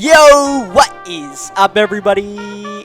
Yo, what is up, everybody,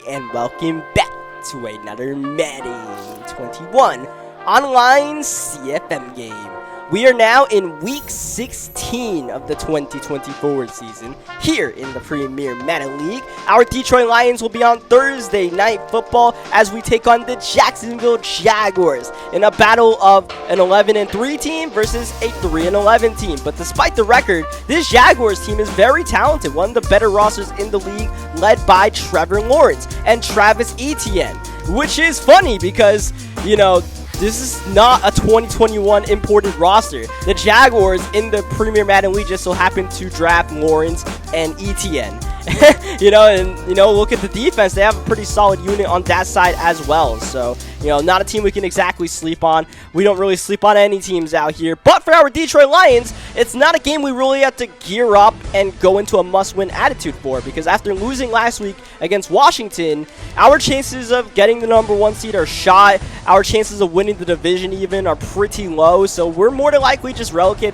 and welcome back to another Madden 21 online CFM game. We are now in week 16 of the 2024 season here in the Premier Madden League. Our Detroit Lions will be on Thursday Night Football as we take on the Jacksonville Jaguars in a battle of an 11-3 team versus a 3-11 team. But despite the record, this Jaguars team is very talented, one of the better rosters in the league, led by Trevor Lawrence and Travis Etienne, which is funny because, you know, this is not a 2021 imported roster. The Jaguars in the Premier Madden League just so happened to draft Lawrence and Etienne. Look at the defense. They have a pretty solid unit on that side as well. So, not a team we can exactly sleep on. We don't really sleep on any teams out here. But for our Detroit Lions, it's not a game we really have to gear up and go into a must-win attitude for. Because after losing last week against Washington, our chances of getting the #1 seed are shot. Our chances of winning the division even are pretty low. So we're more than likely just relegated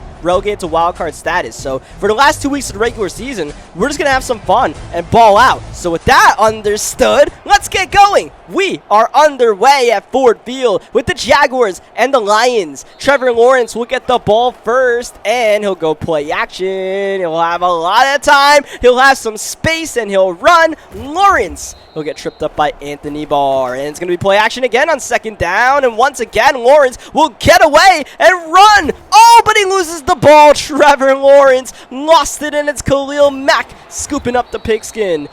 to wildcard status. So for the last 2 weeks of the regular season, we're just going to have some fun and ball out. So with that understood, let's get going. We are underway at Ford Field with the Jaguars and the Lions. Trevor Lawrence will get the ball first, and he'll go play action. He'll have a lot of time. He'll have some space, and he'll run. Lawrence will get tripped up by Anthony Barr, and it's going to be play action again on second down. And once again, Lawrence will get away and run. Oh, but he loses the ball. Trevor Lawrence lost it, and it's Khalil Mack scooping up the pigskin.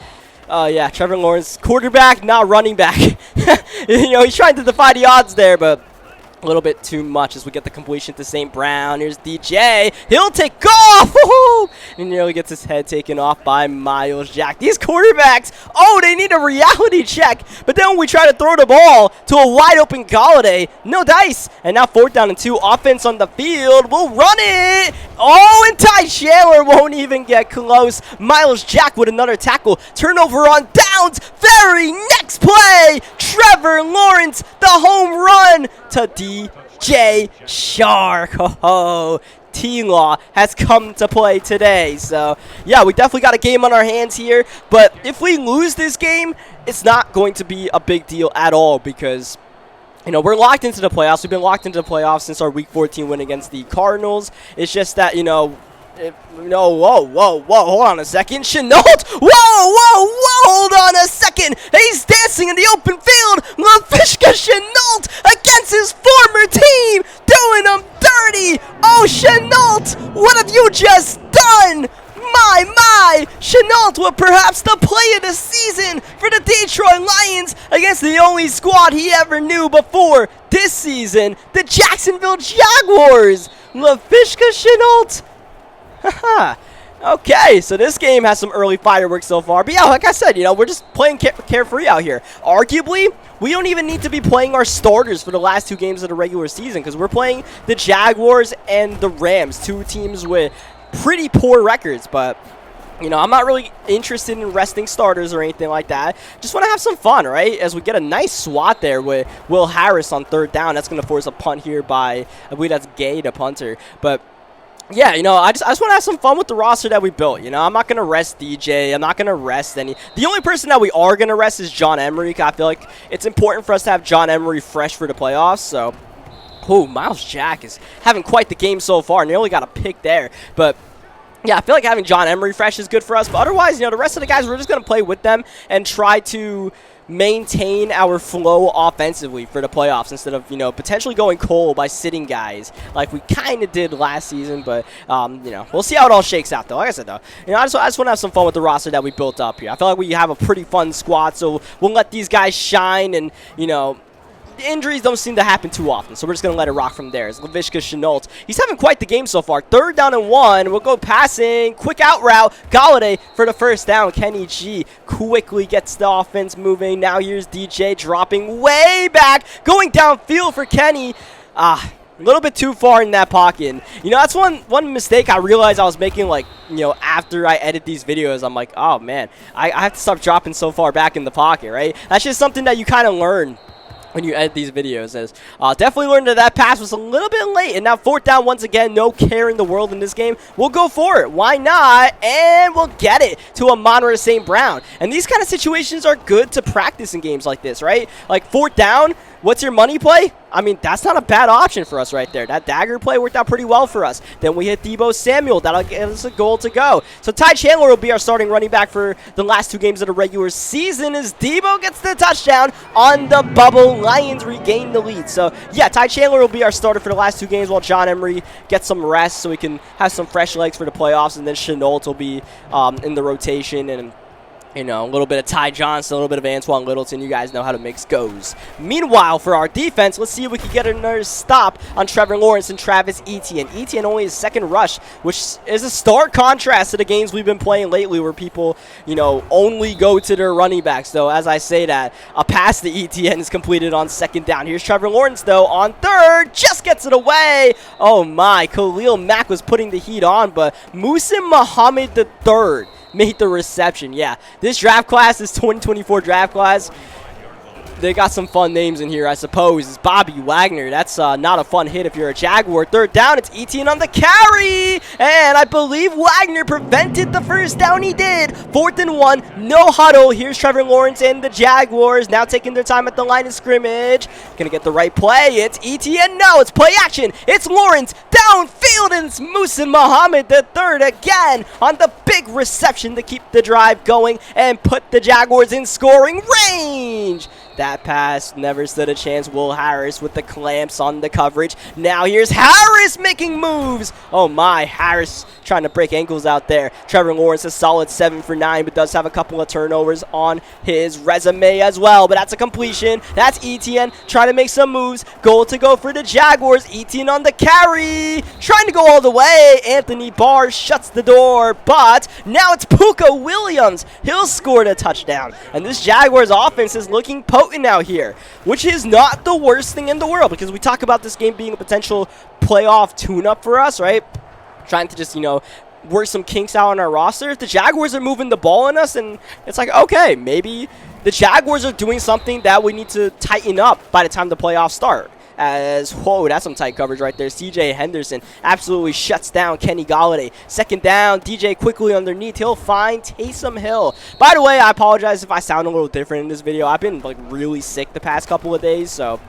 Trevor Lawrence, quarterback, not running back. He's trying to defy the odds there, but a little bit too much as we get the completion to St. Brown. Here's DJ. He'll take off. Woohoo! And he gets his head taken off by Myles Jack. These quarterbacks, they need a reality check. But then when we try to throw the ball to a wide open Galladay, no dice. And now 4th down and 2, offense on the field. We'll run it. Oh, and Ty Chandler won't even get close. Myles Jack with another tackle. Turnover on downs. Very next play. Trevor Lawrence, the home run to DJ Shark. T-Law has come to play today. So, yeah, we definitely got a game on our hands here. But if we lose this game, it's not going to be a big deal at all because, we're locked into the playoffs. We've been locked into the playoffs since our Week 14 win against the Cardinals. It's just that, whoa, hold on a second. Chenault, whoa, hold on a second. He's dancing in the open field. LaVishka Chenault against his former team, doing him dirty. Oh, Chenault, what have you just done? My, Chenault with perhaps the play of the season for the Detroit Lions against the only squad he ever knew before this season, the Jacksonville Jaguars. LaVishka Chenault. Okay, so this game has some early fireworks so far. But yeah, like I said, we're just playing carefree out here. Arguably, we don't even need to be playing our starters for the last 2 games of the regular season because we're playing the Jaguars and the Rams, 2 teams with pretty poor records. But, I'm not really interested in resting starters or anything like that. Just want to have some fun, right? As we get a nice swat there with Will Harris on 3rd down. That's going to force a punt here by, I believe that's Gay, the punter. But yeah, I just want to have some fun with the roster that we built. I'm not going to rest DJ. I'm not going to rest any. The only person that we are going to rest is John Emery. I feel like it's important for us to have John Emery fresh for the playoffs. So, Myles Jack is having quite the game so far. Nearly got a pick there. But yeah, I feel like having John Emery fresh is good for us. But otherwise, the rest of the guys, we're just going to play with them and try to maintain our flow offensively for the playoffs instead of, potentially going cold by sitting guys like we kind of did last season. But, we'll see how it all shakes out, though. Like I said, though, I just want to have some fun with the roster that we built up here. I feel like we have a pretty fun squad, so we'll let these guys shine and, the injuries don't seem to happen too often, so we're just going to let it rock from there. It's LaVishka Chenault. He's having quite the game so far. 3rd down and 1. We'll go passing. Quick out route. Galladay for the 1st down. Kenny G quickly gets the offense moving. Now here's DJ dropping way back. Going downfield for Kenny. A little bit too far in that pocket. That's one mistake I realized I was making, after I edit these videos. I'm like, oh, man, I have to stop dropping so far back in the pocket, right? That's just something that you kind of learn when you edit these videos, as definitely learned that pass was a little bit late. And now 4th down once again, no care in the world in this game. We'll go for it. Why not? And we'll get it to a Monterey St. Brown. And these kind of situations are good to practice in games like this, right? Like 4th down, what's your money play? I mean, that's not a bad option for us right there. That dagger play worked out pretty well for us. Then we hit Deebo Samuel. That'll give us a goal to go. So Ty Chandler will be our starting running back for the last 2 games of the regular season as Deebo gets the touchdown on the bubble. Lions regain the lead. So, yeah, Ty Chandler will be our starter for the last 2 games while John Emery gets some rest so we can have some fresh legs for the playoffs. And then Chenault will be in the rotation, and you know, a little bit of Ty Johnson, a little bit of Antoine Littleton. You guys know how to mix goes. Meanwhile, for our defense, let's see if we can get another stop on Trevor Lawrence and Travis Etienne. Etienne only his 2nd rush, which is a stark contrast to the games we've been playing lately where people, you know, only go to their running backs. So as I say that, a pass to Etienne is completed on 2nd down. Here's Trevor Lawrence, though, on 3rd. Just gets it away. Oh, my. Khalil Mack was putting the heat on, but Muhsin Muhammad III made the reception. Yeah, this draft class, this 2024 draft class, they got some fun names in here, I suppose. It's Bobby Wagner. That's not a fun hit if you're a Jaguar. 3rd down, it's Etienne on the carry. And I believe Wagner prevented the 1st down. He did. 4th and 1, no huddle. Here's Trevor Lawrence and the Jaguars now taking their time at the line of scrimmage. Gonna get the right play. It's Etienne. No, it's play action. It's Lawrence downfield, and it's Muhsin Muhammad III again on the big reception to keep the drive going and put the Jaguars in scoring range. That pass never stood a chance. Will Harris with the clamps on the coverage. Now here's Harris making moves. Oh my, Harris trying to break ankles out there. Trevor Lawrence a solid 7 for 9, but does have a couple of turnovers on his resume as well. But that's a completion. That's Etienne trying to make some moves. Goal to go for the Jaguars. Etienne on the carry. Trying to go all the way. Anthony Barr shuts the door, but now it's Puka Williams. He'll score a touchdown. And this Jaguars offense is looking potent out here, which is not the worst thing in the world, because we talk about this game being a potential playoff tune-up for us, right? Trying to just, you know, work some kinks out on our roster. If the Jaguars are moving the ball on us, and it's like, okay, maybe the Jaguars are doing something that we need to tighten up by the time the playoffs start. As, whoa, that's some tight coverage right there. CJ Henderson absolutely shuts down Kenny Golladay. 2nd down, DJ quickly underneath. He'll find Taysom Hill. By the way, I apologize if I sound a little different in this video. I've been like really sick the past couple of days, so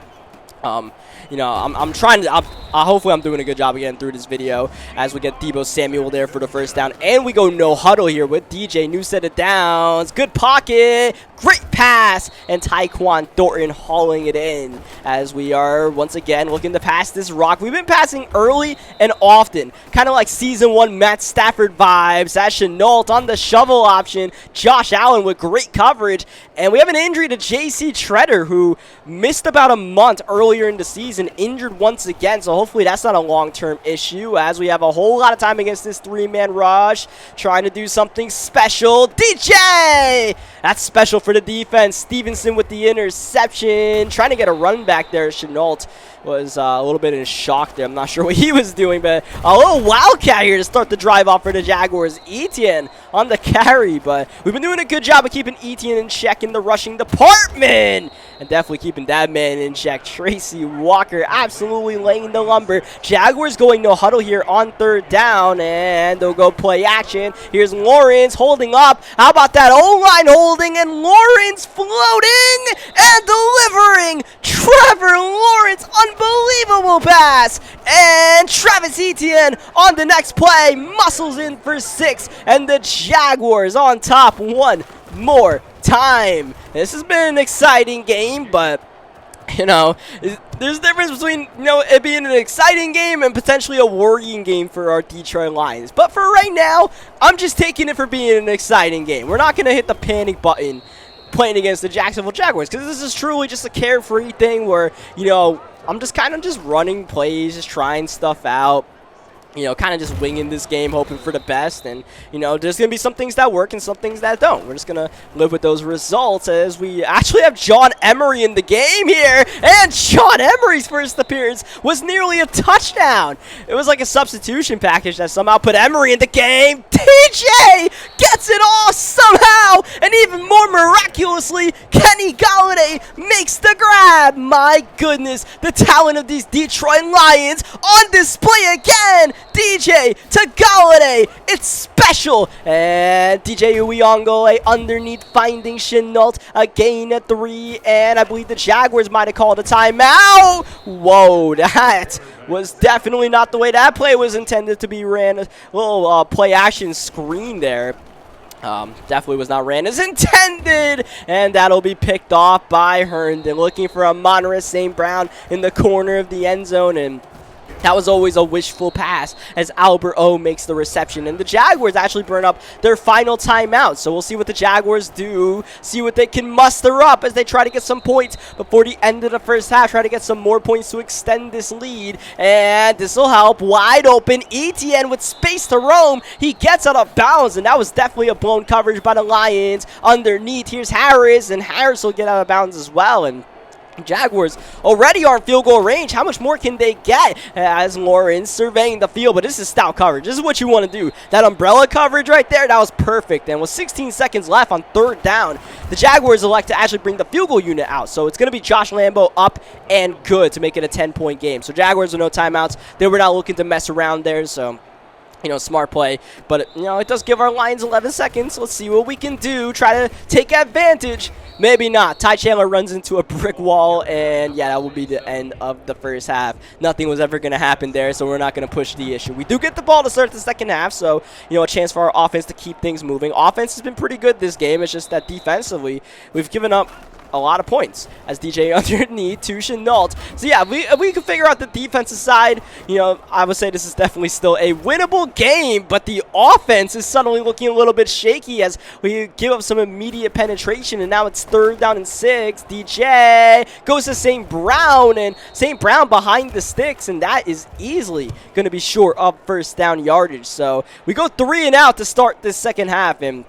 you know, I'm trying to, hopefully I'm doing a good job again through this video as we get Deebo Samuel there for the 1st down. And we go no huddle here with DJ. New set of downs. Good pocket. Great pass. And Tyquan Thornton hauling it in as we are once again looking to pass this rock. We've been passing early and often. Kind of like Season 1 Matt Stafford vibes. That's Chenault on the shovel option. Josh Allen with great coverage. And we have an injury to J.C. Treader, who missed about a month earlier in the season, injured once again, so hopefully that's not a long-term issue as we have a whole lot of time against this 3-man rush, trying to do something special. DJ! That's special for the defense. Stevenson with the interception, trying to get a run back there. Chenault was a little bit in shock there. I'm not sure what he was doing, but a little wildcat here to start the drive off for the Jaguars. Etienne on the carry, but we've been doing a good job of keeping Etienne in check in the rushing department, and definitely keeping that man in check. Tracy Walker absolutely laying the lumber. Jaguars going no huddle here on 3rd down, and they'll go play action. Here's Lawrence holding up. How about that O-line holding, and Lawrence floating and delivering. Trevor Lawrence, unbelievable pass, and Travis Etienne on the next play muscles in for 6, and the Jaguars on top one more time. This has been an exciting game, but you know, there's a difference between, you know, it being an exciting game and potentially a worrying game for our Detroit Lions. But for right now, I'm just taking it for being an exciting game. We're not going to hit the panic button playing against the Jacksonville Jaguars, because this is truly just a carefree thing where, you know, I'm just kind of just running plays, just trying stuff out. You know, kind of just winging this game, hoping for the best. And, you know, there's going to be some things that work and some things that don't. We're just going to live with those results as we actually have John Emery in the game here. And John Emery's first appearance was nearly a touchdown. It was like a substitution package that somehow put Emery in the game. TJ gets it off somehow. And even more miraculously, Kenny Galladay makes the grab. My goodness, the talent of these Detroit Lions on display again. DJ to Galladay, it's special. And DJ Uyongole underneath finding Chenault, a gain of 3, and I believe the Jaguars might have called a timeout. Whoa, that was definitely not the way that play was intended to be ran. A little play action screen there. Definitely was not ran as intended, and that'll be picked off by Herndon, looking for a Monterey St. Brown in the corner of the end zone, and that was always a wishful pass as Albert O makes the reception. And the Jaguars actually burn up their final timeout. So we'll see what the Jaguars do, see what they can muster up as they try to get some points before the end of the first half, try to get some more points to extend this lead. And this will help. Wide open, Etienne with space to roam. He gets out of bounds, and that was definitely a blown coverage by the Lions. Underneath, here's Harris, and Harris will get out of bounds as well. And Jaguars already are in field goal range. How much more can they get? As Lawrence surveying the field, but this is stout coverage. This is what you want to do. That umbrella coverage right there, that was perfect. And with 16 seconds left on 3rd down, the Jaguars elect to actually bring the field goal unit out. So it's going to be Josh Lambo up and good to make it a 10-point game. So Jaguars with no timeouts. They were not looking to mess around there, so smart play, but it does give our Lions 11 seconds. Let's see what we can do. Try to take advantage. Maybe not. Ty Chandler runs into a brick wall, and yeah, that will be the end of the first half. Nothing was ever going to happen there, so we're not going to push the issue. We do get the ball to start the second half, so a chance for our offense to keep things moving. Offense has been pretty good this game. It's just that defensively, we've given up a lot of points as DJ underneath to Chenault. So yeah, we can figure out the defensive side. I would say this is definitely still a winnable game, but the offense is suddenly looking a little bit shaky as we give up some immediate penetration, and now it's 3rd down and 6. DJ goes to St. Brown, and St. Brown behind the sticks, and that is easily going to be short of 1st down yardage. So we go 3 and out to start this second half, and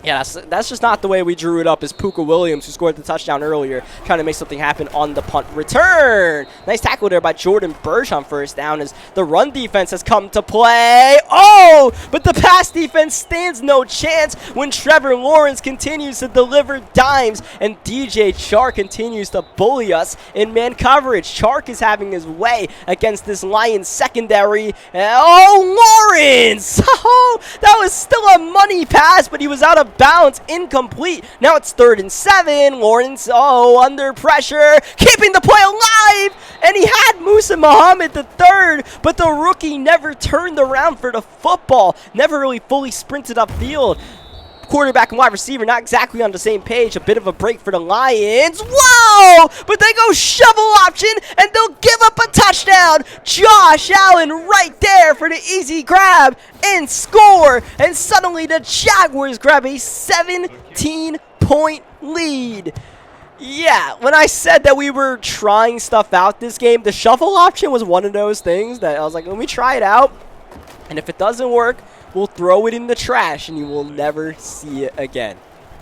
yeah, that's just not the way we drew it up. As Puka Williams, who scored the touchdown earlier, trying to make something happen on the punt return. Nice tackle there by Jordan Burch on 1st down as the run defense has come to play. Oh, but the pass defense stands no chance when Trevor Lawrence continues to deliver dimes and DJ Chark continues to bully us in man coverage. Chark is having his way against this Lions secondary. Oh, Lawrence! Oh, that was still a money pass, but he was out of bounds, incomplete. Now it's 3rd and 7. Lawrence, under pressure, keeping the play alive, and he had Musa Muhammad the 3rd, but the rookie never turned around for the football, never really fully sprinted upfield. Quarterback and wide receiver not exactly on the same page. A bit of a break for the Lions. Whoa! But they go shovel option, and they'll give up a touchdown. Josh Allen right there for the easy grab and score. And suddenly the Jaguars grab a 17-point lead. Yeah, when I said that we were trying stuff out this game, the shuffle option was one of those things that I was like, let me try it out. And if it doesn't work, we'll throw it in the trash and you will never see it again.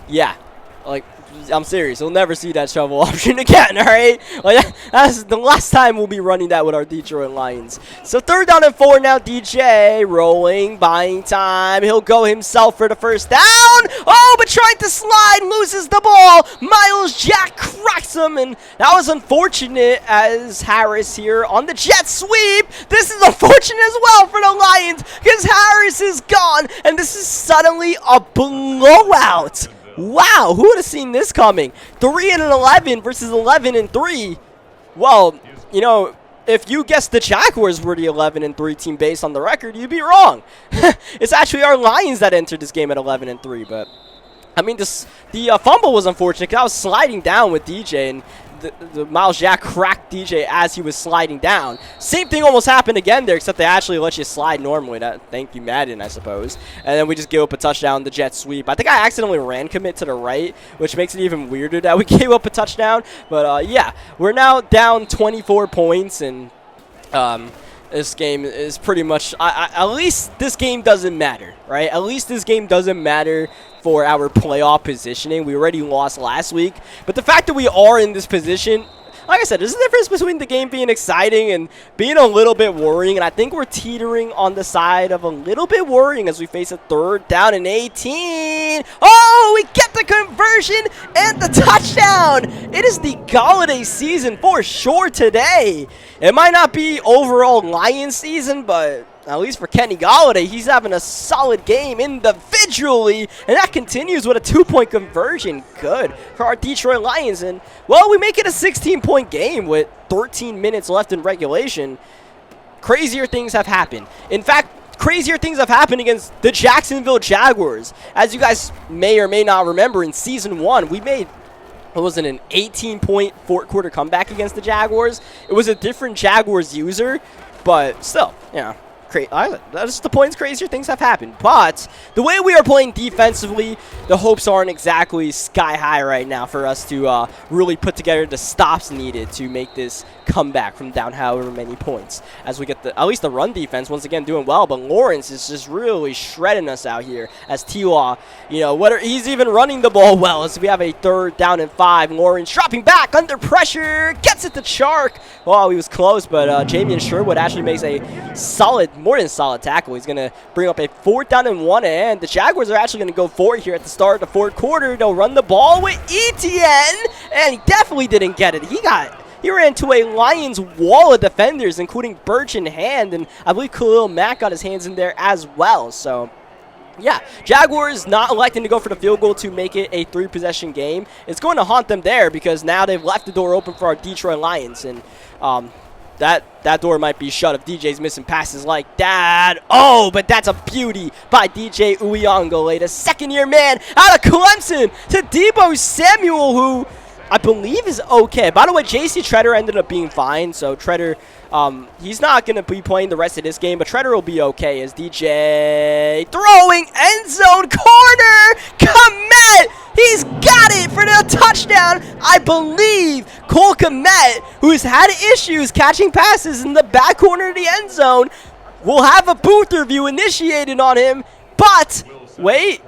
Yeah, like, I'm serious. You'll never see that shovel option again, all right? Like, that's the last time we'll be running that with our Detroit Lions. So 3rd down and 4 now. DJ rolling, buying time. He'll go himself for the 1st down. Oh, but trying to slide, loses the ball. Miles Jack cracks him, and that was unfortunate as Harris here on the jet sweep. This is unfortunate as well for the Lions because Harris is gone, and this is suddenly a blowout. Wow, who would have seen this coming? 3 and 11 versus 11 and 3. Well, if you guessed the Jaguars were the 11 and 3 team based on the record, you'd be wrong. It's actually our Lions that entered this game at 11 and 3. But I mean, the fumble was unfortunate because I was sliding down with DJ, and the Miles Jack cracked DJ as he was sliding down. Same thing almost happened again there, except they actually let you slide normally. Thank you, Madden, I suppose. And then we just gave up a touchdown, the jet sweep. I think I accidentally ran commit to the right, which makes it even weirder that we gave up a touchdown. But yeah, we're now down 24 points, and this game is pretty much, at least this game doesn't matter, right? At least this game doesn't matter for our playoff positioning. We already lost last week, but the fact that we are in this position, like I said, there's a difference between the game being exciting and being a little bit worrying, and I think we're teetering on the side of a little bit worrying as we face a 3rd down and 18. Oh, we get get the conversion and the touchdown. It is the Galladay season for sure today. It might not be overall Lions season, but at least for Kenny Galladay, he's having a solid game individually, and that continues with a 2-point conversion. Good for our Detroit Lions, and, well, we make it a 16-point game with 13 minutes left in regulation. Crazier things have happened. In fact, crazier things have happened against the Jacksonville Jaguars. As you guys may or may not remember, in Season 1, we made, it wasn't an 18-point fourth-quarter comeback against the Jaguars. It was a different Jaguars user, but still, yeah. That's the point. Crazier things have happened. But the way we are playing defensively, the hopes aren't exactly sky high right now for us to really put together the stops needed to make this comeback from down however many points. As we get at least the run defense once again doing well, but Lawrence is just really shredding us out here. As T-Law, he's even running the ball well. As we have a 3rd down and 5, Lawrence dropping back under pressure, gets it to Chark. Well, he was close, but Jamian Sherwood actually makes a more than solid tackle. He's going to bring up a 4th down and 1, and the Jaguars are actually going to go for it here at the start of the 4th quarter. They'll run the ball with Etienne, and he definitely didn't get it. He ran into a Lions wall of defenders, including Birch in hand, and I believe Khalil Mack got his hands in there as well. So, yeah, Jaguars not electing to go for the field goal to make it a 3-possession game. It's going to haunt them there because now they've left the door open for our Detroit Lions, and that door might be shut if DJ's missing passes like that. Oh, but that's a beauty by DJ Uyongole, the second-year man out of Clemson, to Deebo Samuel, who I believe is okay. By the way, J.C. Treader ended up being fine, so Treader, he's not going to be playing the rest of this game, but Treader will be okay as DJ throwing end zone corner. Kmet, he's got it for the touchdown. I believe Cole Kmet, who's had issues catching passes in the back corner of the end zone, will have a booth review initiated on him, but wait.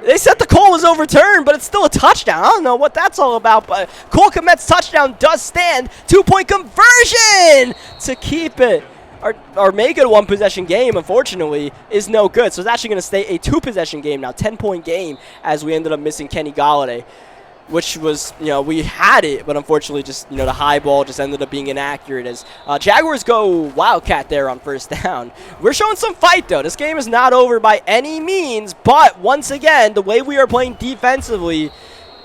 They said the call was overturned, but it's still a touchdown. I don't know what that's all about, but Cole Kmet's touchdown does stand. 2-point conversion to keep it. Our make it a 1-possession game, unfortunately, is no good. So it's actually going to stay a 2-possession game now, 10-point game, as we ended up missing Kenny Galladay, which was, we had it, but unfortunately just, the high ball just ended up being inaccurate as Jaguars go Wildcat there on 1st down. We're showing some fight, though. This game is not over by any means, but once again, the way we are playing defensively,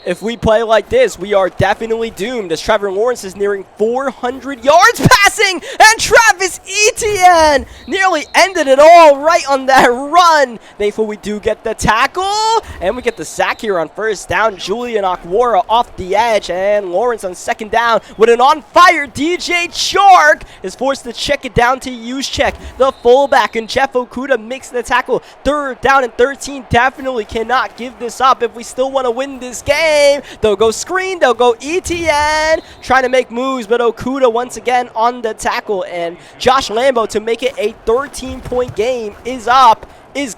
if we play like this, we are definitely doomed as Trevor Lawrence is nearing 400 yards passing, and Travis Etienne nearly ended it all right on that run. Thankfully, we do get the tackle, and we get the sack here on 1st down. Julian Okwara off the edge, and Lawrence on 2nd down with an on-fire DJ Chark is forced to check it down to Juszczyk, the fullback, and Jeff Okudah makes the tackle. 3rd down and 13, definitely cannot give this up if we still want to win this game. They'll go screen, they'll go Etienne, trying to make moves, but Okudah once again on the tackle, and Josh Lambo to make it a 13-point game is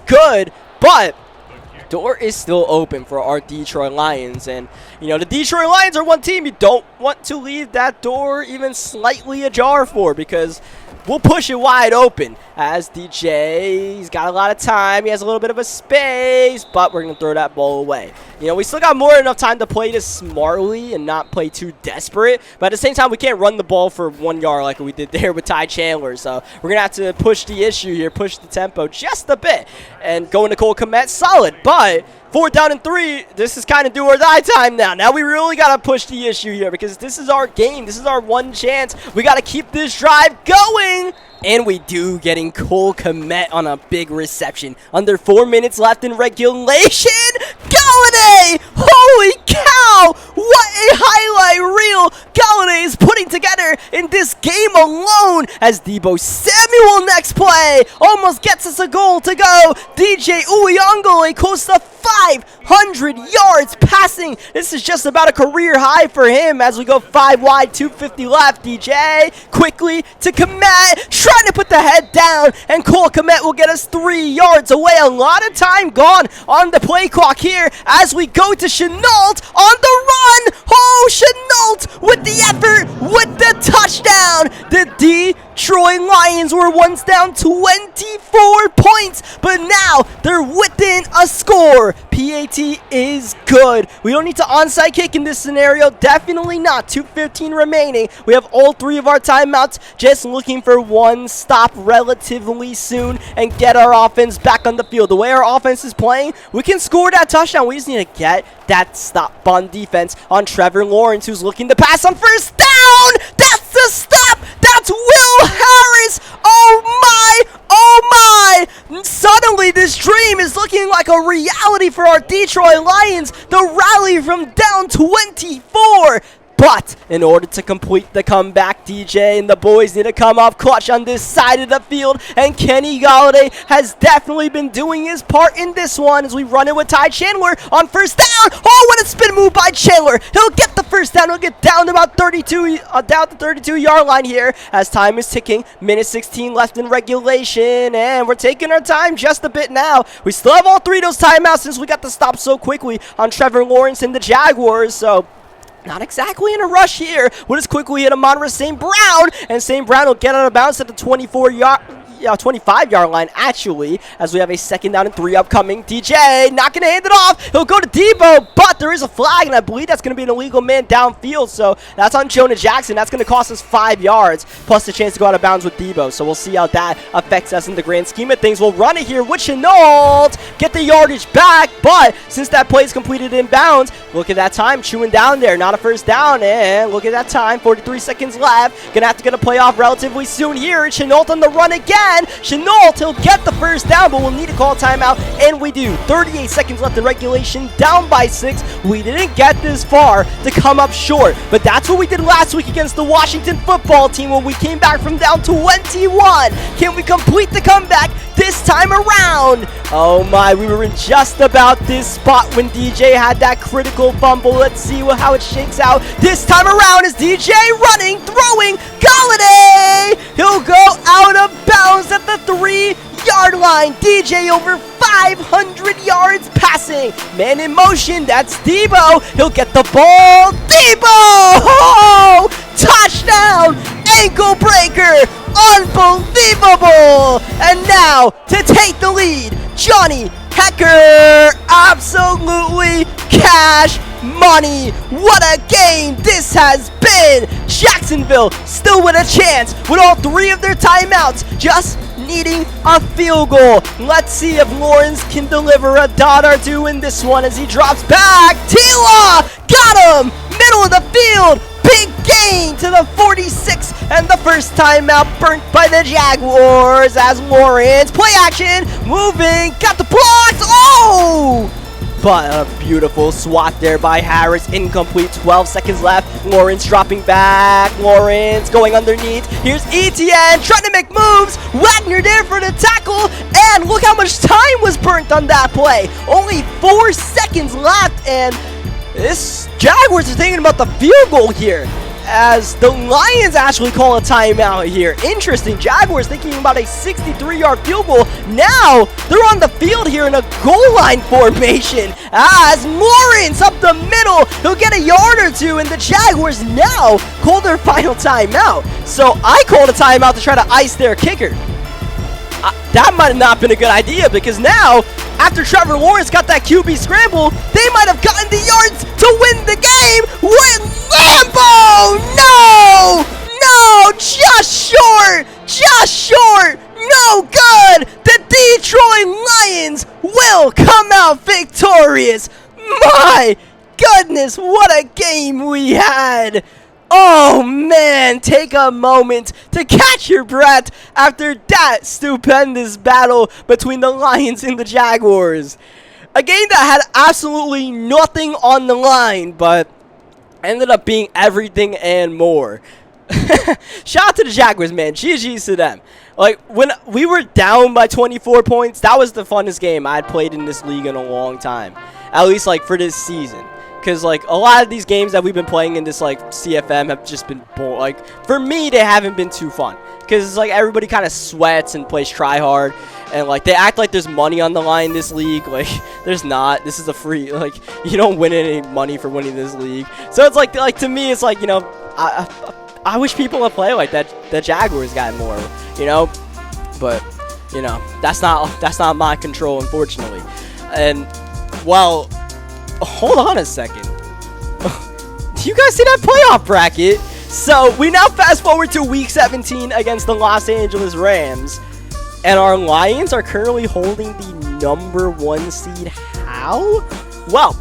good, but door is still open for our Detroit Lions, and the Detroit Lions are one team you don't want to leave that door even slightly ajar for, because we'll push it wide open as he's got a lot of time. He has a little bit of a space, but we're going to throw that ball away. We still got more than enough time to play this smartly and not play too desperate, but at the same time, we can't run the ball for 1 yard like we did there with Ty Chandler, so we're going to have to push the issue here, push the tempo just a bit, and go into Cole Kmet solid, but 4th down and 3, this is kind of do or die time now. Now we really got to push the issue here because this is our game. This is our one chance. We got to keep this drive going. And we do, getting Cole Kmet on a big reception. Under 4 minutes left in regulation. Galladay! Holy cow! What a highlight reel Galladay is putting together in this game alone as Deebo Samuel next play almost gets us a goal to go. DJ Uyongole close to 500 yards passing. This is just about a career high for him as we go 5 wide, 250 left. DJ quickly to Kmet, trying to put the head down, and Cole Kmet will get us 3 yards away. A lot of time gone on the play clock here as we go to Chenault on the run. Oh, Chenault with the effort, with the touchdown. The Detroit Lions were once down 24 points, but now they're within a score. PAT is good. We don't need to onside kick in this scenario. Definitely not. 2:15 remaining. We have all 3 of our timeouts. Just looking for one stop relatively soon and get our offense back on the field. The way our offense is playing, we can score that touchdown. We just need to get that stop on defense on Trevor Lawrence, who's looking to pass on first down. That's the stop. That's Will Harris. Oh my. Oh my! Suddenly this dream is looking like a reality for our Detroit Lions. The rally from down 24. But in order to complete the comeback, DJ and the boys need to come off clutch on this side of the field. And Kenny Golladay has definitely been doing his part in this one as we run it with Ty Chandler on first down. Oh, what a spin move by Chandler. He'll get the first down. He'll get down to about 32-yard line here as time is ticking. Minute 16 left in regulation. And we're taking our time just a bit now. We still have all 3 of those timeouts since we got the stop so quickly on Trevor Lawrence and the Jaguars. So not exactly in a rush here. We'll just quickly hit him on with St. Brown, and St. Brown will get out of bounds at the 25-yard line, actually, as we have a 2nd down and 3 upcoming. DJ not going to hand it off. He'll go to Debo, but there is a flag, and I believe that's going to be an illegal man downfield, so that's on Jonah Jackson. That's going to cost us 5 yards, plus the chance to go out of bounds with Debo, so we'll see how that affects us in the grand scheme of things. We'll run it here with Chenault, get the yardage back, but since that play is completed in bounds, look at that time, chewing down there, not a first down, and look at that time, 43 seconds left. Going to have to get a play off relatively soon here. Chenault on the run again. Chenault, he'll get the first down, but we'll need to call a timeout, and we do. 38 seconds left in regulation, down by 6. We didn't get this far to come up short, but that's what we did last week against the Washington football team when we came back from down 21. Can we complete the comeback this time around? Oh my, we were in just about this spot when DJ had that critical fumble. Let's see how it shakes out this time around. Is DJ running, throwing, Golladay! He'll go out of bounds at the 3-yard line. DJ over 500 yards passing. Man in motion, that's Debo. He'll get the ball. Debo! Oh, touchdown! Ankle breaker! Unbelievable! And now, to take the lead, Johnny Hecker! Absolutely cash money. What a game this has been. Jacksonville still with a chance with all 3 of their timeouts, just needing a field goal. Let's see if Lawrence can deliver a dot or 2 in this one as he drops back. Tila got him, middle of the field. Big gain to the 46, and the first timeout burnt by the Jaguars as Lawrence, play action, moving, got the blocks. Oh! But a beautiful swat there by Harris. Incomplete. 12 seconds left. Lawrence dropping back. Lawrence going underneath. Here's Etienne trying to make moves. Wagner there for the tackle. And look how much time was burnt on that play. Only 4 seconds left. And this Jaguars are thinking about the field goal here, as the Lions actually call a timeout here. Interesting. Jaguars thinking about a 63-yard field goal. Now they're on the field here in a goal line formation as Lawrence up the middle. He'll get a yard or 2, and the Jaguars now call their final timeout. So I called a timeout to try to ice their kicker. That might have not been a good idea, because now, after Trevor Lawrence got that QB scramble, they might have gotten the yards to win the game with Lambo! No! No! Just short! Just short! No good! The Detroit Lions will come out victorious! My goodness, what a game we had! Oh man, take a moment to catch your breath after that stupendous battle between the Lions and the Jaguars. A game that had absolutely nothing on the line, but ended up being everything and more. Shout out to the Jaguars, man. GG's to them. Like, when we were down by 24 points, that was the funnest game I'd played in this league in a long time. At least, like, for this season. Because, like, a lot of these games that we've been playing in this, like, CFM have just been, like, for me, they haven't been too fun. Because it's like everybody kind of sweats and plays try hard. And, like, they act like there's money on the line in this league. Like, there's not. This is a free, like, you don't win any money for winning this league. So it's like to me, it's like, you know, I wish people would play like that. The Jaguars got more, you know, but you know that's not my control, unfortunately. And well, hold on a second. Do you guys see that playoff bracket? So we now fast forward to week 17 against the Los Angeles Rams, and our Lions are currently holding the #1 seed. How? Well,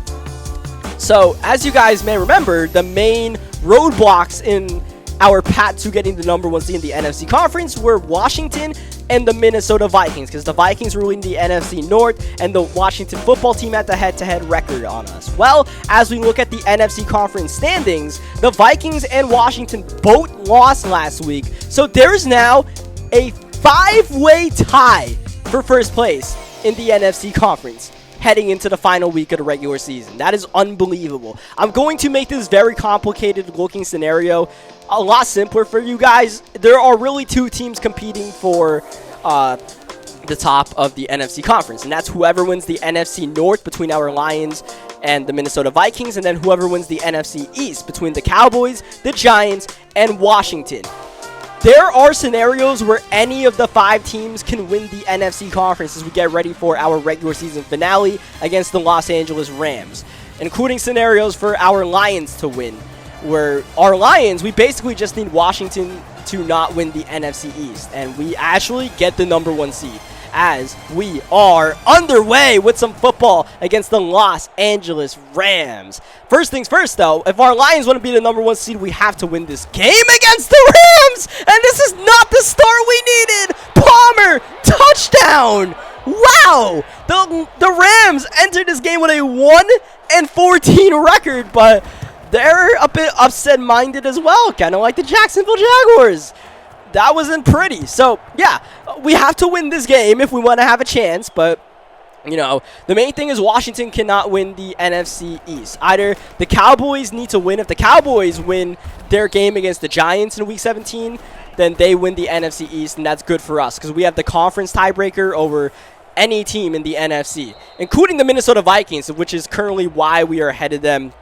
so as you guys may remember, the main roadblocks in our path to getting the #1 seed in the NFC conference were Washington and the Minnesota Vikings, because the Vikings were in the NFC North and the Washington football team had the head-to-head record on us. Well, as we look at the NFC conference standings, the Vikings and Washington both lost last week, so there's now a 5-way tie for first place in the NFC conference heading into the final week of the regular season. That is unbelievable. I'm going to make this very complicated looking scenario a lot simpler for you guys. There are really two teams competing for the top of the NFC conference, and that's whoever wins the NFC North between our Lions and the Minnesota Vikings, and then whoever wins the NFC East between the Cowboys, the Giants, and Washington. There are scenarios where any of the 5 teams can win the NFC conference as we get ready for our regular season finale against the Los Angeles Rams, including scenarios for our Lions to win, where our Lions, we basically just need Washington to not win the NFC East, and we actually get the #1 seed as we are underway with some football against the Los Angeles Rams. First things first, though, if our Lions want to be the #1 seed, we have to win this game against the Rams, and this is not the start we needed. Palmer, touchdown! Wow! The Rams entered this game with a 1-14 record, but they're a bit upset-minded as well, kind of like the Jacksonville Jaguars. That wasn't pretty. So, yeah, we have to win this game if we want to have a chance, but, you know, the main thing is Washington cannot win the NFC East. Either the Cowboys need to win. If the Cowboys win their game against the Giants in Week 17, then they win the NFC East, and that's good for us because we have the conference tiebreaker over any team in the NFC, including the Minnesota Vikings, which is currently why we are ahead of them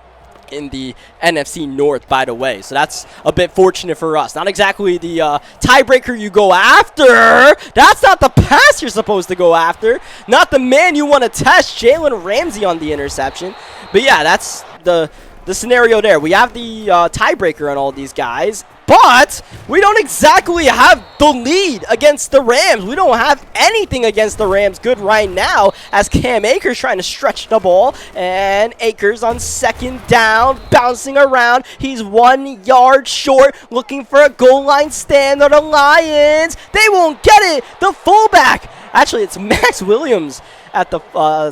in the NFC North, by the way. So that's a bit fortunate for us. Not exactly the tiebreaker you go after. That's not the pass you're supposed to go after. Not the man you want to test, Jalen Ramsey on the interception. But yeah, that's the scenario there. We have the tiebreaker on all these guys, but we don't exactly have the lead against the Rams. We don't have anything against the Rams good right now as Cam Akers trying to stretch the ball, and Akers on second down, bouncing around. He's 1 yard short, looking for a goal line stand on the Lions. They won't get it. The fullback. Actually, it's Max Williams at the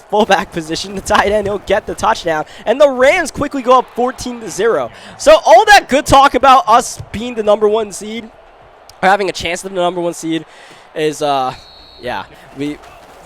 fullback position. The tight end, he'll get the touchdown. And the Rams quickly go up 14-0. So all that good talk about us being the #1 seed, or having a chance at the #1 seed, is, yeah,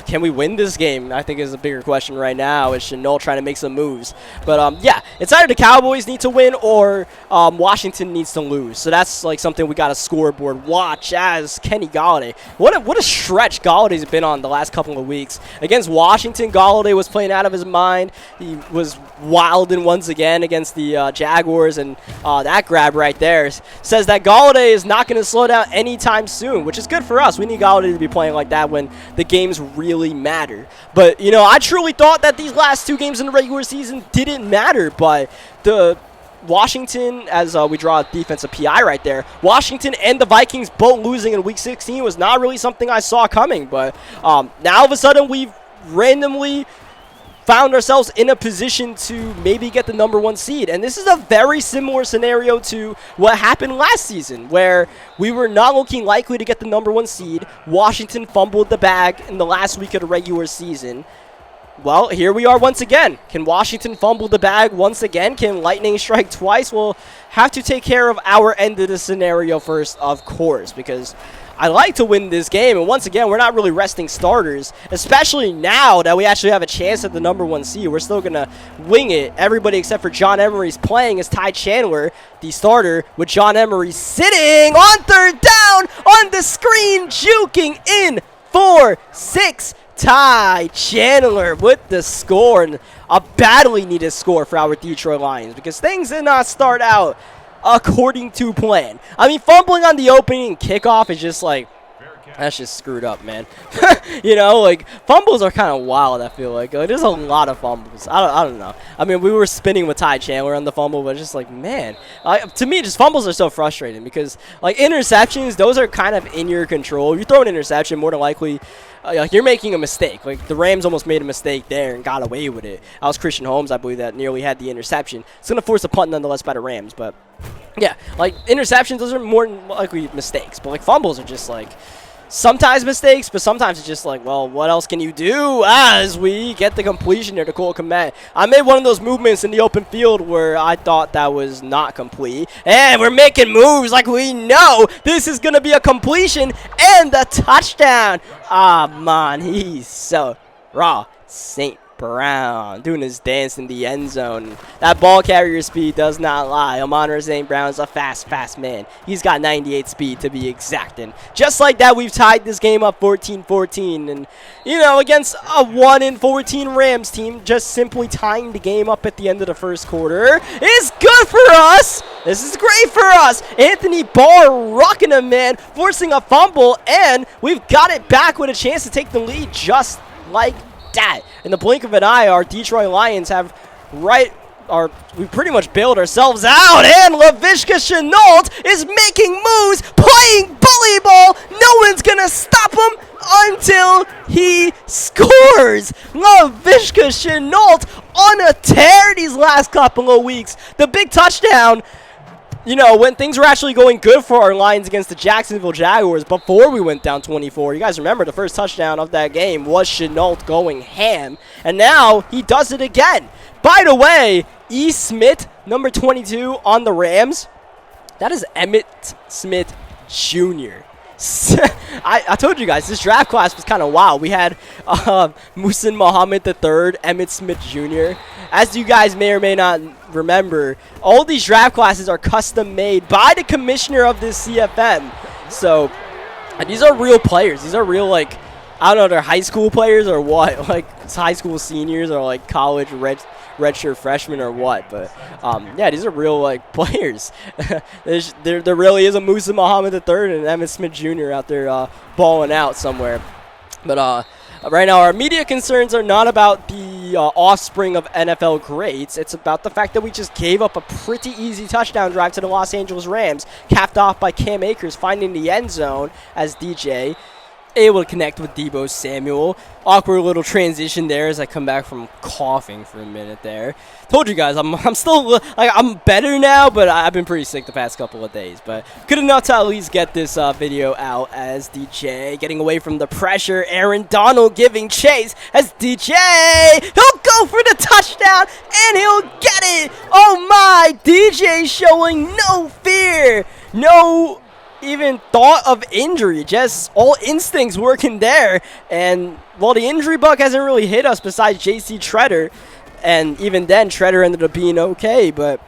can we win this game? I think is a bigger question right now. Is Shenault trying to make some moves? But, yeah, it's either the Cowboys need to win or Washington needs to lose. So that's, like, something we got a scoreboard watch as Kenny Golladay. What a stretch Galladay's been on the last couple of weeks. Against Washington, Golladay was playing out of his mind. He was wilding once again against the Jaguars, and that grab right there says that Golladay is not going to slow down anytime soon, which is good for us. We need Golladay to be playing like that when the games really matter. But, you know, I truly thought that these last 2 games in the regular season didn't matter, but the Washington, as we draw a defensive PI right there, Washington and the Vikings both losing in Week 16 was not really something I saw coming, but now all of a sudden we've randomly found ourselves in a position to maybe get the #1 seed. And this is a very similar scenario to what happened last season, where we were not looking likely to get the #1 seed. Washington fumbled the bag in the last week of the regular season. Well, here we are once again. Can Washington fumble the bag once again? Can lightning strike twice? We'll have to take care of our end of the scenario first, of course, because I like to win this game, and once again, we're not really resting starters, especially now that we actually have a chance at the #1 seed. We're still going to wing it. Everybody except for John Emery's playing as Ty Chandler, the starter, with John Emery sitting on third down on the screen, juking in for 6. Ty Chandler with the score, and a badly needed score for our Detroit Lions, because things did not start out according to plan. I mean, fumbling on the opening kickoff is just like, that's just screwed up, man. You know, like, fumbles are kind of wild, I feel like. There's a lot of fumbles. I don't know. I mean, we were spinning with Ty Chandler on the fumble, but just like, man. To me, just fumbles are so frustrating because, like, interceptions, those are kind of in your control. You throw an interception, more than likely, like, you're making a mistake. Like, the Rams almost made a mistake there and got away with it. That was Christian Holmes, I believe, that nearly had the interception. It's going to force a punt nonetheless by the Rams, but, yeah. Like, interceptions, those are more than likely mistakes. But, like, fumbles are just, like, sometimes mistakes, but sometimes it's just like, well, what else can you do as we get the completion here to Cole Kmet? I made one of those movements in the open field where I thought that was not complete, and we're making moves like we know this is going to be a completion and a touchdown. Ah, man, he's so raw. St. Brown doing his dance in the end zone. That ball carrier speed does not lie. Amon-Ra St. Brown's a fast man. He's got 98 speed to be exact. And just like that, we've tied this game up 14-14. And, you know, against a 1-14 Rams team, just simply tying the game up at the end of the first quarter is good for us. This is great for us. Anthony Barr rocking him, man, forcing a fumble, and we've got it back with a chance to take the lead just like that. In the blink of an eye, our Detroit Lions have we pretty much bailed ourselves out, and Laviska Shenault is making moves, playing bully ball. No one's gonna stop him until he scores. Laviska Shenault on a tear these last couple of weeks. The big touchdown, you know, when things were actually going good for our Lions against the Jacksonville Jaguars before we went down 24. You guys remember the first touchdown of that game was Shenault going ham, and now he does it again. By the way, E. Smith, number 22 on the Rams, that is Emmitt Smith Jr. I told you guys, this draft class was kind of wild. We had Muhsin Muhammad III, Emmitt Smith Jr. As you guys may or may not remember, all these draft classes are custom made by the commissioner of this CFM. So these are real players. These are real, like, I don't know, they're high school players or what, like high school seniors or like college redshirt freshmen or what, but yeah, these are real, like, players. there really is a Musa Muhammad III and Emmitt Smith Jr. out there balling out somewhere. But right now, our media concerns are not about the offspring of NFL greats. It's about the fact that we just gave up a pretty easy touchdown drive to the Los Angeles Rams, capped off by Cam Akers finding the end zone as DJ able to connect with Deebo Samuel. Awkward little transition there as I come back from coughing for a minute there. Told you guys, I'm still, like, I'm better now, but I've been pretty sick the past couple of days. But good enough to at least get this video out as DJ getting away from the pressure. Aaron Donald giving chase as DJ, he'll go for the touchdown and he'll get it. Oh my, DJ showing no fear, no even thought of injury, just all instincts working there. And while the injury bug hasn't really hit us besides JC Treader, and even then Treader ended up being okay, but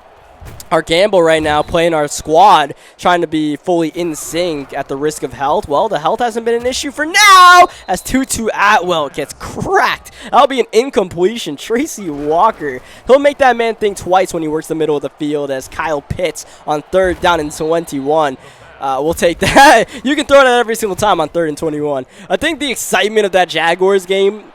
our gamble right now, playing our squad, trying to be fully in sync at the risk of health. Well, the health hasn't been an issue for now, as Tutu Atwell gets cracked. That'll be an incompletion. Tracy Walker, he'll make that man think twice when he works the middle of the field, as Kyle Pitts on 3rd down and 21. We'll take that. You can throw that every single time on 3rd and 21. I think the excitement of that Jaguars game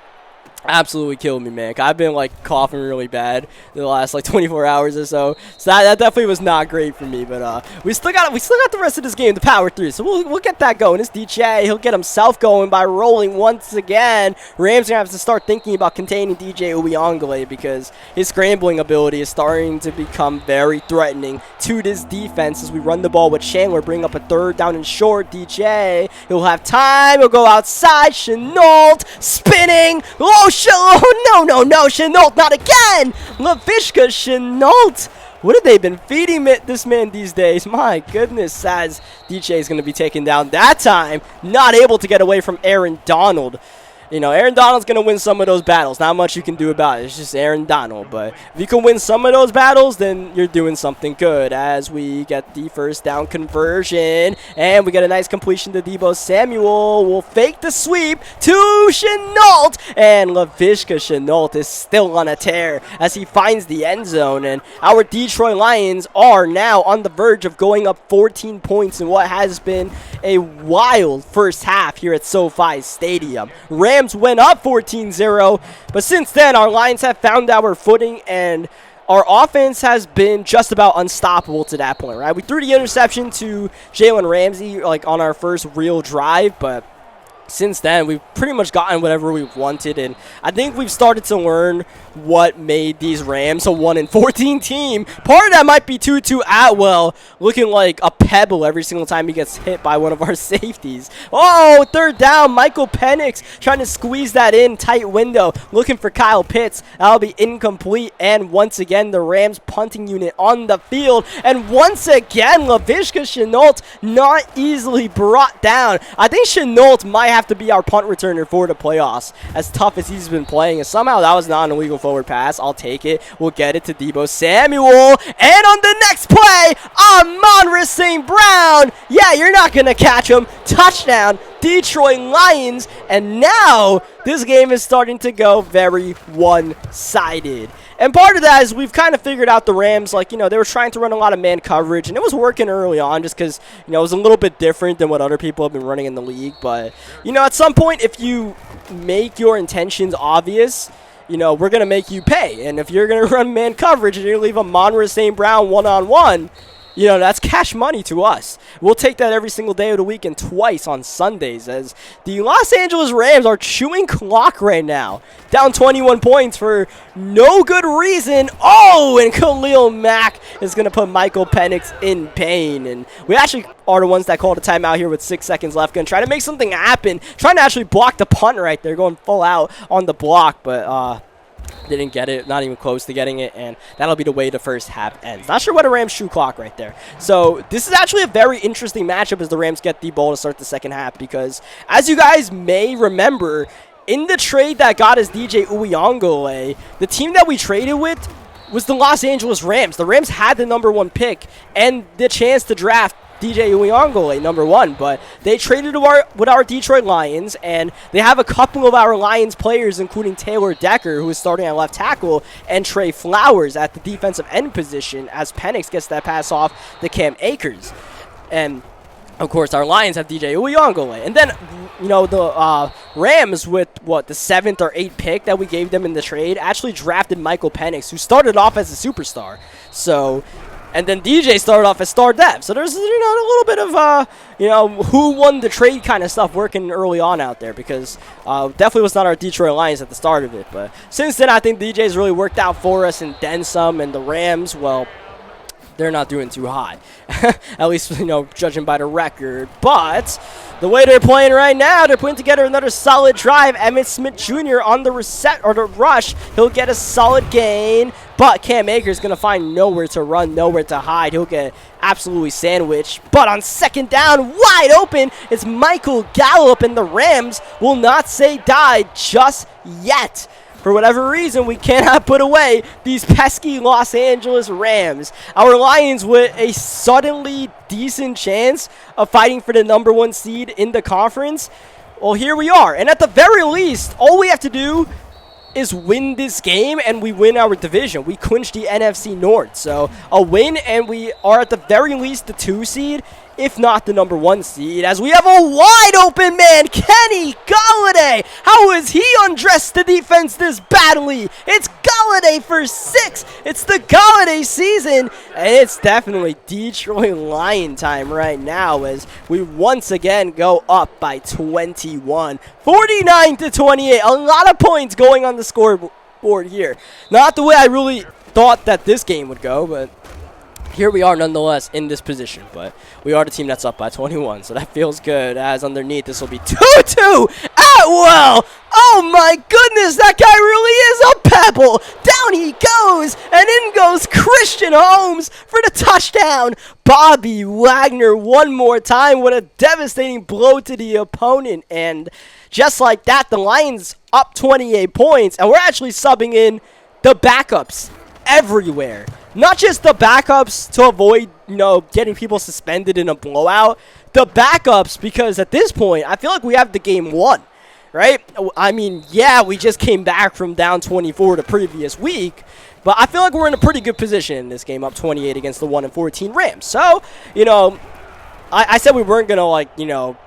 absolutely killed me, man. I've been, like, coughing really bad the last, like, 24 hours or so. So that definitely was not great for me. But we still got the rest of this game to power through. So we'll get that going. It's DJ. He'll get himself going by rolling once again. Rams are gonna have to start thinking about containing DJ Uyunglele because his scrambling ability is starting to become very threatening to this defense as we run the ball with Chandler, bring up a 3rd down and short. DJ, he'll have time. He'll go outside. Shenault spinning. Oh, no, Shenault, not again! Laviska Shenault! What have they been feeding this man these days? My goodness, as DJ is going to be taken down that time. Not able to get away from Aaron Donald. You know, Aaron Donald's going to win some of those battles. Not much you can do about it. It's just Aaron Donald. But if you can win some of those battles, then you're doing something good. As we get the first down conversion. And we get a nice completion to Deebo Samuel. We'll fake the sweep to Shenault. And Laviska Shenault is still on a tear as he finds the end zone. And our Detroit Lions are now on the verge of going up 14 points in what has been a wild first half here at SoFi Stadium. Rams went up 14-0, but since then our Lions have found our footing and our offense has been just about unstoppable to that point, right? We threw the interception to Jalen Ramsey like on our first real drive, but since then, we've pretty much gotten whatever we wanted, and I think we've started to learn what made these Rams a 1-14 team. Part of that might be Tutu Atwell looking like a pebble every single time he gets hit by one of our safeties. Oh, third down, Michael Penix trying to squeeze that in, tight window, looking for Kyle Pitts. That'll be incomplete, and once again, the Rams punting unit on the field, and once again, Laviska Shenault not easily brought down. I think Shenault might have to be our punt returner for the playoffs, as tough as he's been playing, and somehow that was not an illegal forward pass. I'll take it. We'll get it to Deebo Samuel, and on the next play, Amon-Ra St. Brown. Yeah, you're not gonna catch him. Touchdown, Detroit Lions, and now this game is starting to go very one-sided. And part of that is we've kind of figured out the Rams, like, you know, they were trying to run a lot of man coverage, and it was working early on just because, you know, it was a little bit different than what other people have been running in the league. But, you know, at some point, if you make your intentions obvious, you know, we're going to make you pay. And if you're going to run man coverage and you leave Amon-Ra St. Brown one-on-one, you know, that's cash money to us. We'll take that every single day of the week and twice on Sundays, as the Los Angeles Rams are chewing clock right now. Down 21 points for no good reason. Oh, and Khalil Mack is going to put Michael Penix in pain. And we actually are the ones that called a timeout here with 6 seconds left. Going to try to make something happen. Trying to actually block the punt right there. Going full out on the block, but didn't get it, not even close to getting it, and that'll be the way the first half ends. Not sure what a Rams shoe clock right there. So this is actually a very interesting matchup as the Rams get the ball to start the second half, because as you guys may remember, in the trade that got us DJ Uyongole, the team that we traded with was the Los Angeles Rams. The Rams had the number 1 pick and the chance to draft DJ Uyongole, number 1, but they traded with our Detroit Lions, and they have a couple of our Lions players, including Taylor Decker, who is starting at left tackle, and Trey Flowers at the defensive end position, as Penix gets that pass off to Cam Akers. And of course, our Lions have DJ Uyongole. And then, you know, the Rams, with, what, the 7th or 8th pick that we gave them in the trade, actually drafted Michael Penix, who started off as a superstar. So, and then DJ started off as star dev. So there's, you know, a little bit of, you know, who won the trade kind of stuff working early on out there, because definitely was not our Detroit Lions at the start of it. But since then, I think DJ's really worked out for us and then some, and the Rams, well, they're not doing too hot, at least, you know, judging by the record. But the way they're playing right now, they're putting together another solid drive. Emmitt Smith Jr. on the the rush. He'll get a solid gain, but Cam Akers going to find nowhere to run, nowhere to hide. He'll get absolutely sandwiched. But on second down, wide open, it's Michael Gallup, and the Rams will not say die just yet. For whatever reason, we cannot put away these pesky Los Angeles Rams. Our Lions with a suddenly decent chance of fighting for the number 1 seed in the conference. Well, here we are. And at the very least, all we have to do is win this game, and we win our division. We clinch the NFC North. So a win, and we are at the very least the 2 seed, if not the number 1 seed, as we have a wide open man, Kenny Golladay. How is he undressed the defense this badly? It's Golladay for 6. It's the Golladay season, and it's definitely Detroit Lion time right now, as we once again go up by 21, 49-28. A lot of points going on the scoreboard here. Not the way I really thought that this game would go, but here we are nonetheless in this position, but we are the team that's up by 21, so that feels good, as underneath this will be 2-2 Atwell. Oh my goodness, that guy really is a pebble. Down he goes, and in goes Christian Holmes for the touchdown. Bobby Wagner one more time with a devastating blow to the opponent, and just like that, the Lions up 28 points, and we're actually subbing in the backups everywhere. Not just the backups to avoid, getting people suspended in a blowout. The backups because at this point, I feel like we have the game won, right? I mean, yeah, we just came back from down 24 the previous week, but I feel like we're in a pretty good position in this game, up 28 against the 1-14 Rams. So, I said we weren't going to,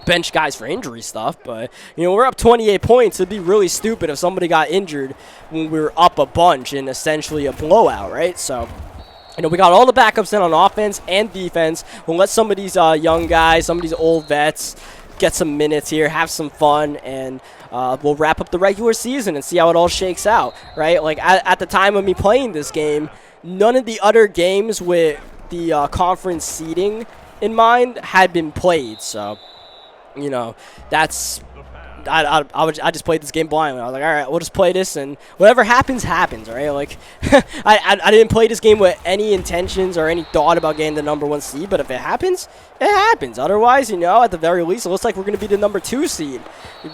bench guys for injury stuff, but we're up 28 points. It'd be really stupid if somebody got injured when we were up a bunch in essentially a blowout, right? So we got all the backups in on offense and defense. We'll let some of these young guys, some of these old vets get some minutes here, have some fun, and we'll wrap up the regular season and see how it all shakes out, right? Like at the time of me playing this game, none of the other games with the conference seeding in mind had been played, so that's I just played this game blindly. I was like, all right, we'll just play this, and whatever happens, happens, all right? Like, I didn't play this game with any intentions or any thought about getting the #1 seed, but if it happens, it happens. Otherwise, at the very least, it looks like we're going to be the #2 seed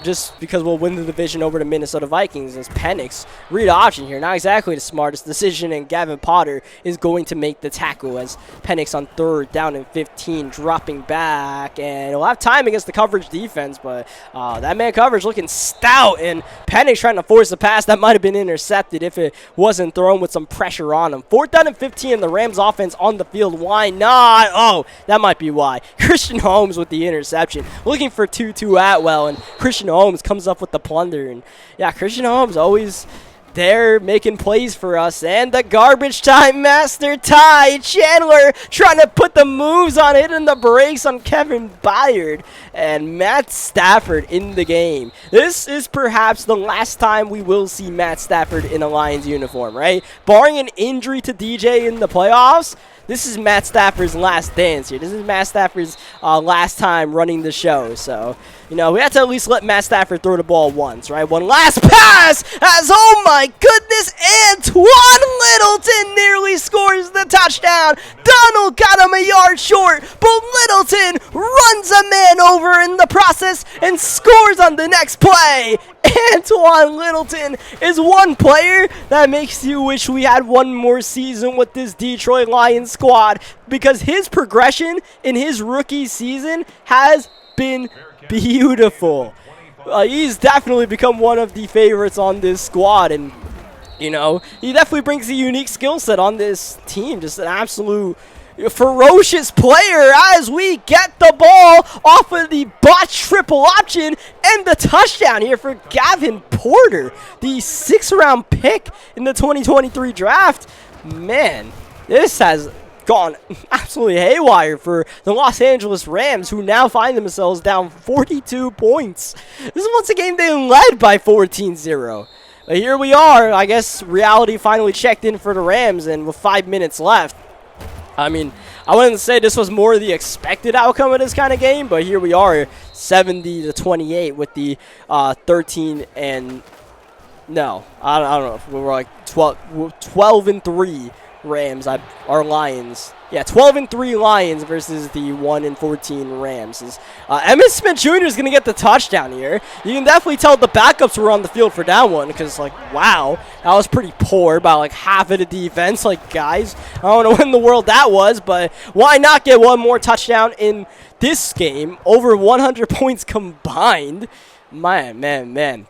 just because we'll win the division over the Minnesota Vikings. As Penix, read option here, not exactly the smartest decision, and Gavin Potter is going to make the tackle as Penix on 3rd down and 15, dropping back, and he'll have time against the coverage defense, but that man coverage looking stout, and Penix trying to force the pass that might have been intercepted if it wasn't thrown with some pressure on him. 4th down and 15, the Rams offense on the field. Why not? Oh, that might be why. Christian Holmes with the interception, looking for Tutu Atwell, and Christian Holmes comes up with the plunder. And yeah, Christian Holmes always there making plays for us. And the garbage time master, Ty Chandler, trying to put the moves on, hitting the brakes on Kevin Byard, and Matt Stafford in the game. This is perhaps the last time we will see Matt Stafford in a Lions uniform, right? Barring an injury to DJ in the playoffs, this is Matt Stafford's last dance here. This is Matt Stafford's last time running the show. So, we have to at least let Matt Stafford throw the ball once, right? One last pass as, oh my goodness, Antoine Littleton nearly scores the touchdown. Donald got him a yard short, but Littleton runs a man over in the process and scores on the next play. Antoine Littleton is one player that makes you wish we had one more season with this Detroit Lions squad, because his progression in his rookie season has been beautiful. He's definitely become one of the favorites on this squad, and he definitely brings a unique skill set on this team. Just an absolute ferocious player as we get the ball off of the botch triple option, and the touchdown here for Gavin Porter, the 6th-round pick in the 2023 draft. Man, this has gone absolutely haywire for the Los Angeles Rams, who now find themselves down 42 points. This is once again they led by 14-0. But here we are. I guess reality finally checked in for the Rams, and with 5 minutes left, I mean, I wouldn't say this was more the expected outcome of this kind of game, but here we are, 70-28 with the 13 and no, I don't know if we were like 12-3 Rams, our Lions. Yeah, 12-3 Lions versus the 1-14 Rams. Emmitt Smith Jr. is going to get the touchdown here. You can definitely tell the backups were on the field for that one, because, wow, that was pretty poor by, half of the defense. Guys, I don't know what in the world that was, but why not get one more touchdown in this game? Over 100 points combined. Man.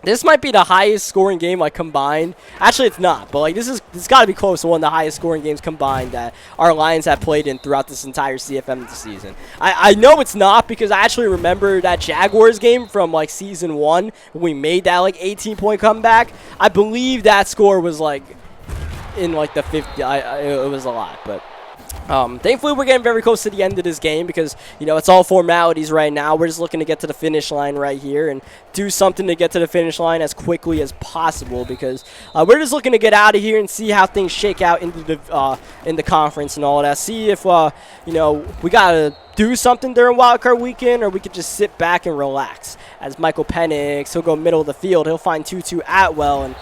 This might be the highest scoring game combined. Actually, it's not, but it's got to be close to one of the highest scoring games combined that our Lions have played in throughout this entire CFM this season. I know it's not, because I actually remember that Jaguars game from season 1 when we made that 18-point comeback. I believe that score was in the 50. It was a lot, but thankfully we're getting very close to the end of this game, because it's all formalities right now. We're just looking to get to the finish line right here and do something to get to the finish line as quickly as possible, because we're just looking to get out of here and see how things shake out in the conference and all that. See if we gotta do something during wildcard weekend, or we could just sit back and relax. As Michael Penix, he'll go middle of the field, he'll find Tutu Atwell, and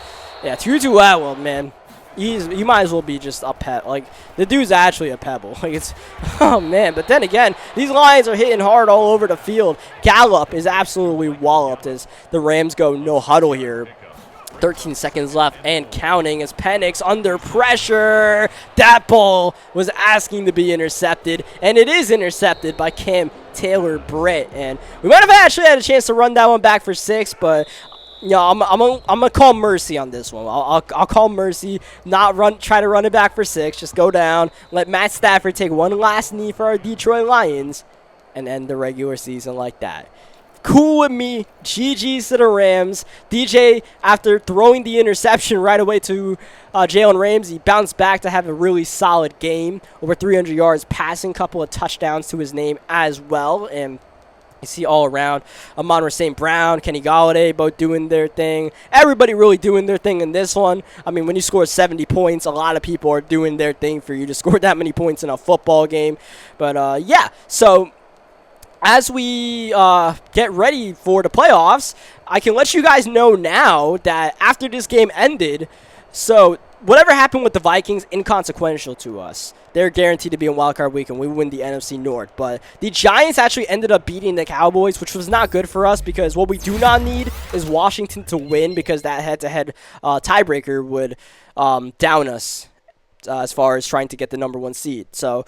yeah, Tutu Atwell, man. You might as well be just a pet. Like, the dude's actually a pebble. Like, it's, oh man. But then again, these Lions are hitting hard all over the field. Gallup is absolutely walloped as the Rams go no huddle here. 13 seconds left and counting as Penix under pressure. That ball was asking to be intercepted, and it is intercepted by Cam Taylor-Britt. And we might have actually had a chance to run that one back for 6, but you know, I'm gonna call mercy on this one. I'll call mercy. Not try to run it back for 6. Just go down. Let Matt Stafford take one last knee for our Detroit Lions, and end the regular season like that. Cool with me. GG's to the Rams. DJ, after throwing the interception right away to Jalen Ramsey, bounced back to have a really solid game. Over 300 yards passing, couple of touchdowns to his name as well, and you see all around, Amon-Ra St. Brown, Kenny Golladay, both doing their thing. Everybody really doing their thing in this one. I mean, when you score 70 points, a lot of people are doing their thing for you to score that many points in a football game. But, yeah, so as we get ready for the playoffs, I can let you guys know now that after this game ended, so whatever happened with the Vikings, inconsequential to us. They're guaranteed to be in wildcard week, and we win the NFC North. But the Giants actually ended up beating the Cowboys, which was not good for us because what we do not need is Washington to win, because that head-to-head tiebreaker would down us as far as trying to get the #1 seed. So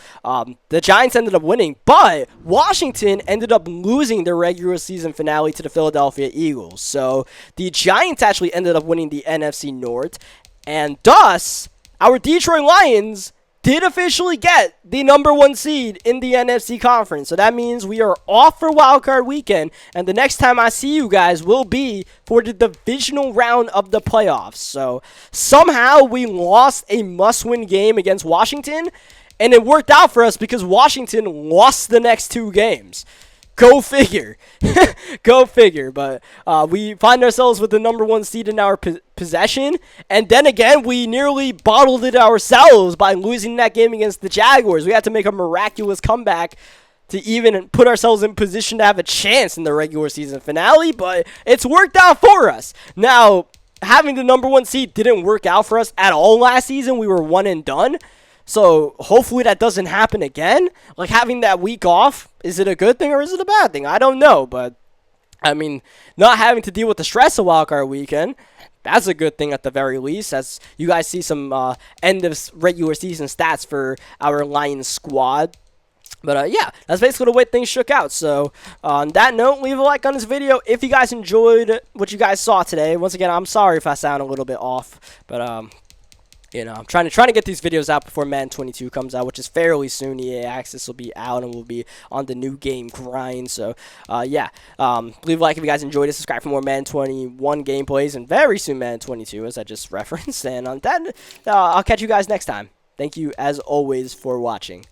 the Giants ended up winning, but Washington ended up losing their regular season finale to the Philadelphia Eagles. So the Giants actually ended up winning the NFC North, and thus our Detroit Lions did officially get the #1 seed in the NFC Conference. So that means we are off for wildcard weekend, and the next time I see you guys will be for the divisional round of the playoffs. So somehow we lost a must-win game against Washington, and it worked out for us because Washington lost the next 2 games. Go figure. Go figure. But we find ourselves with the #1 seed in our possession. And then again, we nearly bottled it ourselves by losing that game against the Jaguars. We had to make a miraculous comeback to even put ourselves in position to have a chance in the regular season finale. But it's worked out for us. Now, having the #1 seed didn't work out for us at all last season. We were one and done. So hopefully that doesn't happen again. Like, having that week off, is it a good thing or is it a bad thing? I don't know, but I mean, not having to deal with the stress of wildcard weekend, that's a good thing at the very least, as you guys see some end of regular season stats for our Lions squad. But yeah, that's basically the way things shook out. So on that note, leave a like on this video if you guys enjoyed what you guys saw today. Once again, I'm sorry if I sound a little bit off, but you know, I'm trying to get these videos out before Madden 22 comes out, which is fairly soon. EA Access will be out, and we'll be on the new game grind. So, yeah, leave a like if you guys enjoyed it. Subscribe for more Madden 21 gameplays, and very soon Madden 22, as I just referenced. And on that, I'll catch you guys next time. Thank you, as always, for watching.